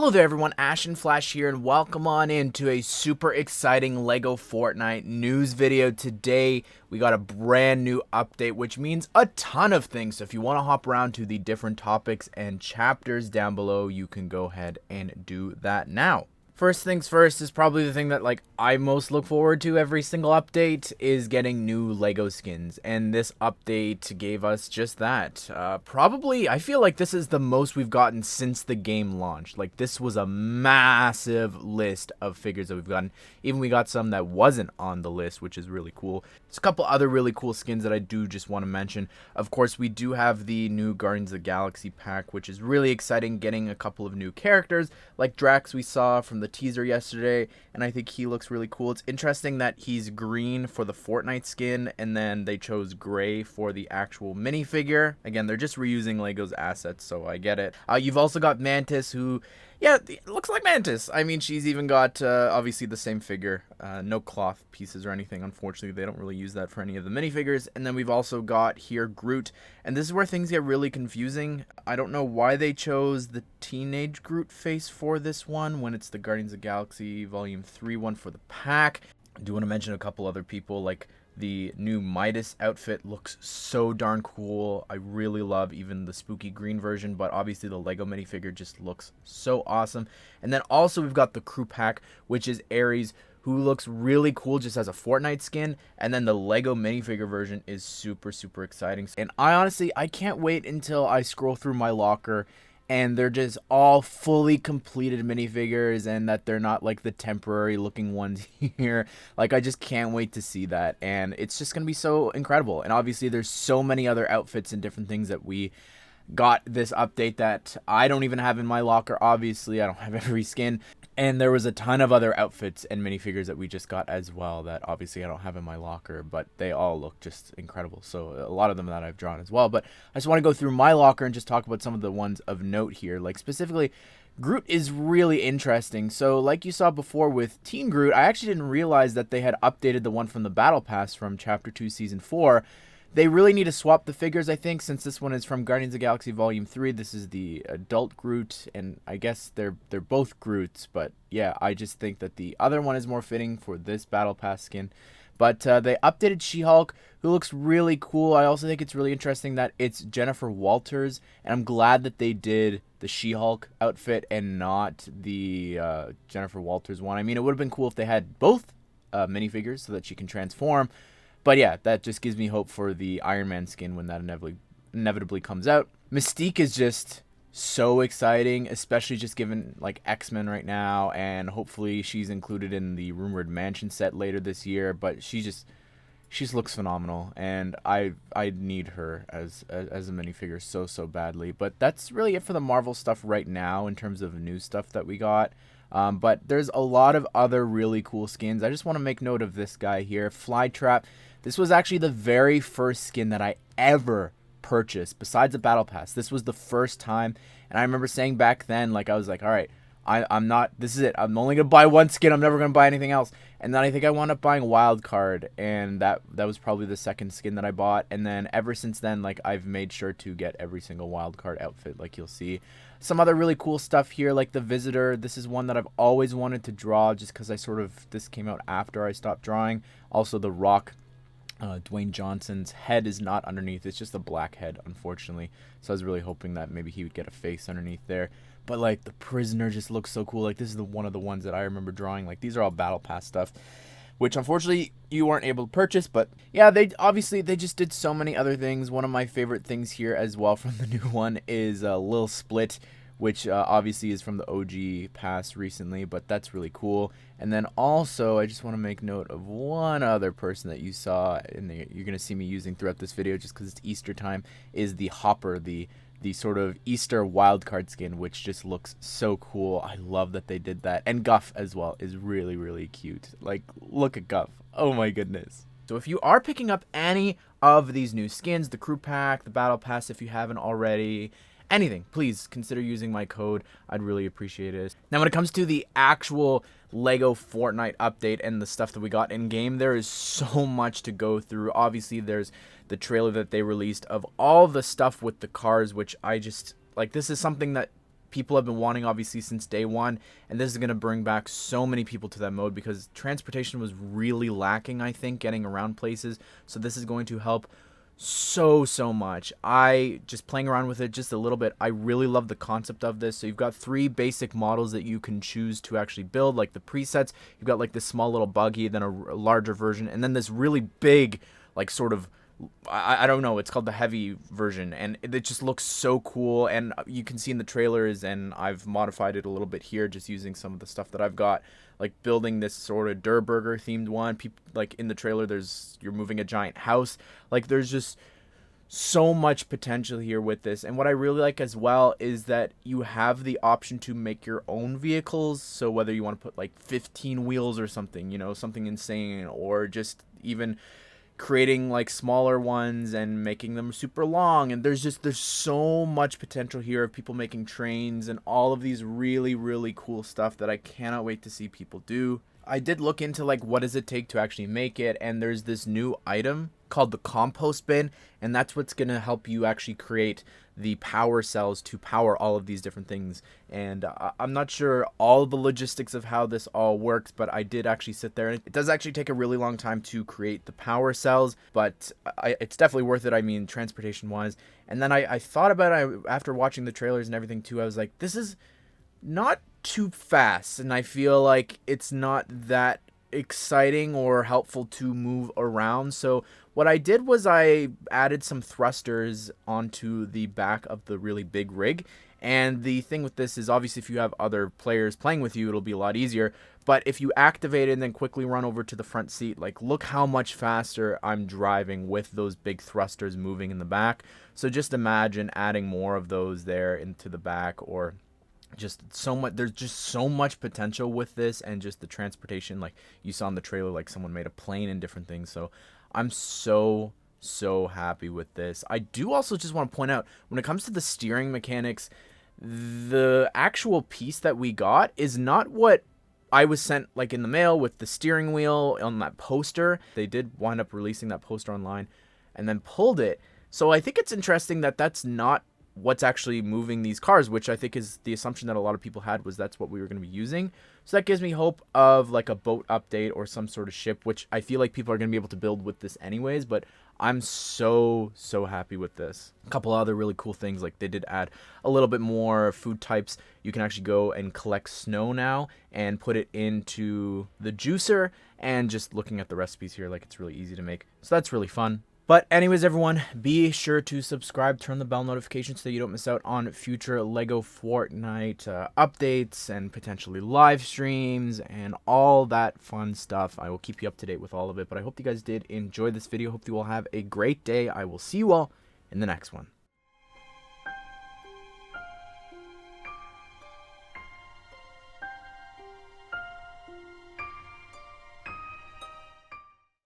Hello there everyone, Ashnflash here, and welcome on into a super exciting LEGO Fortnite news video. Today, we got a brand new update, which means a ton of things. So if you want to hop around to the different topics and chapters down below, you can go ahead and do that now. First things first is probably the thing that I most look forward to every single update is getting new LEGO skins, and this update gave us just that. Probably, I feel like this is the most we've gotten since the game launched. Like, this was a massive list of figures that we've gotten. Even we got some that wasn't on the list, which is really cool. There's a couple other really cool skins that I do just want to mention. Of course, we do have the new Guardians of the Galaxy pack, which is really exciting, getting a couple of new characters, like Drax we saw from the teaser yesterday, and I think he looks really cool. It's interesting that he's green for the Fortnite skin, and then they chose gray for the actual minifigure. Again, they're just reusing LEGO's assets, so I get it. You've also got Mantis, who, yeah, it looks like Mantis. I mean, she's even got, obviously, the same figure. No cloth pieces or anything. Unfortunately, they don't really use that for any of the minifigures. And then we've also got here Groot. And this is where things get really confusing. I don't know why they chose the teenage Groot face for this one when it's the Guardians of the Galaxy Volume 3 one for the pack. I do want to mention a couple other people, like the new Midas outfit looks so darn cool. I really love even the spooky green version, but obviously the LEGO minifigure just looks so awesome. And then also we've got the crew pack, which is Ares, who looks really cool just as a Fortnite skin. And then the LEGO minifigure version is super, super exciting. And I can't wait until I scroll through my locker and they're just all fully completed minifigures, and that they're not like the temporary looking ones here. Like, I just can't wait to see that, and it's just gonna be so incredible. And obviously there's so many other outfits and different things that we got this update that I don't even have in my locker. Obviously, I don't have every skin. And there was a ton of other outfits and minifigures that we just got as well that obviously I don't have in my locker, but they all look just incredible. So a lot of them that I've drawn as well. But I just want to go through my locker and just talk about some of the ones of note here. Like, specifically, Groot is really interesting. So like you saw before with Team Groot, I actually didn't realize that they had updated the one from the Battle Pass from Chapter 2 Season 4. They really need to swap the figures, I think, since this one is from Guardians of the Galaxy Volume 3. This is the adult Groot, and I guess they're both Groots, but yeah, I just think that the other one is more fitting for this Battle Pass skin. But they updated She-Hulk, who looks really cool. I also think it's really interesting that it's Jennifer Walters, and I'm glad that they did the She-Hulk outfit and not the Jennifer Walters one. I mean, it would have been cool if they had both minifigures so that she can transform. But yeah, that just gives me hope for the Iron Man skin when that inevitably comes out. Mystique is just so exciting, especially just given like X-Men right now, and hopefully she's included in the rumored Mansion set later this year. But she just looks phenomenal, and I need her as a minifigure so badly. But that's really it for the Marvel stuff right now in terms of new stuff that we got. But there's a lot of other really cool skins. I just want to make note of this guy here, Flytrap. This was actually the very first skin that I ever purchased besides the Battle Pass. This was the first time, and I remember saying back then, like, I was like, all right, I'm not, this is it. I'm only going to buy one skin. I'm never going to buy anything else. And then I think I wound up buying Wild Card, and that was probably the second skin that I bought. And then ever since then, like, I've made sure to get every single Wild Card outfit, like you'll see. Some other really cool stuff here, like the Visitor. This is one that I've always wanted to draw just because this came out after I stopped drawing. Also, the Rock. Dwayne Johnson's head is not underneath. It's just a black head, unfortunately. So I was really hoping that maybe he would get a face underneath there. But like the Prisoner just looks so cool. Like, this is one of the ones that I remember drawing. Like, these are all Battle Pass stuff, which unfortunately you weren't able to purchase. But yeah, they just did so many other things. One of my favorite things here as well from the new one is Lil Split, which obviously is from the OG pass recently, but that's really cool. And then also, I just want to make note of one other person that you saw, and you're going to see me using throughout this video just because it's Easter time, is the Hopper, the sort of Easter wildcard skin, which just looks so cool. I love that they did that. And Guff as well is really, really cute. Like, look at Guff. Oh my goodness. So if you are picking up any of these new skins, the crew pack, the battle pass if you haven't already, anything, please consider using my code. I'd really appreciate it. Now, when it comes to the actual LEGO Fortnite update and the stuff that we got in game, there is so much to go through. Obviously, there's the trailer that they released of all the stuff with the cars, which I just like. This is something that people have been wanting obviously since day one, and this is going to bring back so many people to that mode because transportation was really lacking, I think, getting around places. So this is going to help so much. I just playing around with it just a little bit, I really love the concept of this. So you've got 3 basic models that you can choose to actually build, like the presets. You've got like this small little buggy, then a larger version, and then this really big, like sort of, I don't know, it's called the heavy version, and it just looks so cool. And you can see in the trailers, and I've modified it a little bit here just using some of the stuff that I've got, like building this sort of Der Burger themed one. People, like in the trailer, you're moving a giant house. Like there's just so much potential here with this. And what I really like as well is that you have the option to make your own vehicles. So whether you want to put like 15 wheels or something, you know, something insane, or just even creating like smaller ones and making them super long. And there's so much potential here of people making trains and all of these really cool stuff that I cannot wait to see people do. I did look into like what does it take to actually make it, and there's this new item called the compost bin, and that's what's going to help you actually create the power cells to power all of these different things. And I'm not sure all the logistics of how this all works, but I did actually sit there, and it does actually take a really long time to create the power cells, but it's definitely worth it, I mean, transportation wise. And then I thought about it after watching the trailers and everything too. I was like, this is not too fast, and I feel like it's not that exciting or helpful to move around. So what I did was I added some thrusters onto the back of the really big rig. And the thing with this is, obviously, if you have other players playing with you, it'll be a lot easier. But if you activate it and then quickly run over to the front seat, like, look how much faster I'm driving with those big thrusters moving in the back. So just imagine adding more of those there into the back, or just so much. There's just so much potential with this, and just the transportation, like you saw in the trailer, like someone made a plane and different things. So I'm so happy with this. I do also just want to point out, when it comes to the steering mechanics, the actual piece that we got is not what I was sent like in the mail with the steering wheel on that poster. They did wind up releasing that poster online and then pulled it. So I think it's interesting that that's not what's actually moving these cars, which I think is the assumption that a lot of people had, was that's what we were going to be using. So that gives me hope of like a boat update or some sort of ship, which I feel like people are going to be able to build with this anyways. But I'm so happy with this. A couple other really cool things, like they did add a little bit more food types. You can actually go and collect snow now and put it into the juicer, and just looking at the recipes here, like it's really easy to make. So that's really fun. But anyways, everyone, be sure to subscribe, turn the bell notification so that you don't miss out on future LEGO Fortnite updates and potentially live streams and all that fun stuff. I will keep you up to date with all of it, but I hope you guys did enjoy this video. Hope you all have a great day. I will see you all in the next one.